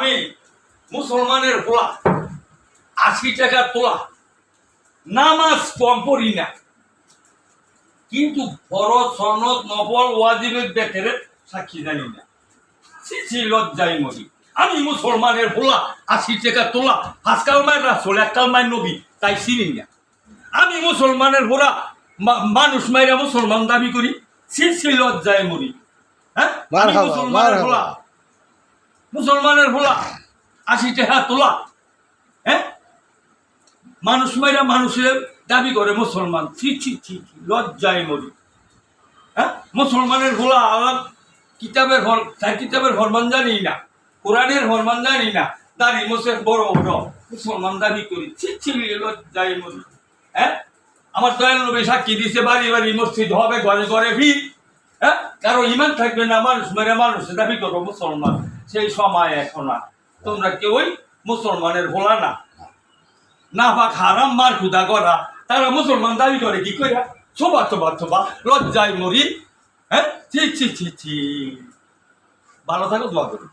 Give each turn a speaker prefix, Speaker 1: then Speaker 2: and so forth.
Speaker 1: আমি মুসলমানের পোলা 80 টাকা তোলা, নামাজ কম পড়ি না, কিন্তু ফরজ সনদ নফল ওয়াজিবের ব্যাপারে সাক্ষী জানি না। লজ্জায় মরি। আমি মুসলমানের পোলা 80 টাকা তোলা, আজকাল মায়ের রাসূল এককাল মায়ের নবী, তাই চিনি না। আমি মুসলমানের পোলা, মানুষ মায়েরা মুসলমান দাবি করি, লজ্জায় মরি। হ্যাঁ, মুসলমানের পোলা 80 টাকা তোলা, হ্যাঁ, মানুষ মায়েরা মানুষের দাবি করে মুসলমান, লজ্জায় মরি। হ্যাঁ, মুসলমানের পোলা আলাম কিতাবের ফরমান জানি না, কোরআনের ফরমান জানি না, দাড়ি মোছের বড় বড় মুসলমান দাবি করি, লজ্জায় মরি। হ্যাঁ, আমার দয়াল নবী সাক্ষী দিছে, বাড়ি বাড়ি মসজিদ হবে, ঘরে ঘরে ভিড়। হ্যাঁ, কারো ইমান থাকবে না, মানুষ মেরে মানুষ দাবি করো মুসলমান। সেই সময় এখন না, তোমরা কেউই মুসলমানের ভোলা না, না পাক হারাম মার খুদা করা, তারা মুসলমান দাবি করে কি করে? ছোবা লজ্জায় মরি। হ্যাঁ, ভালো থাকো, দোয়া করো।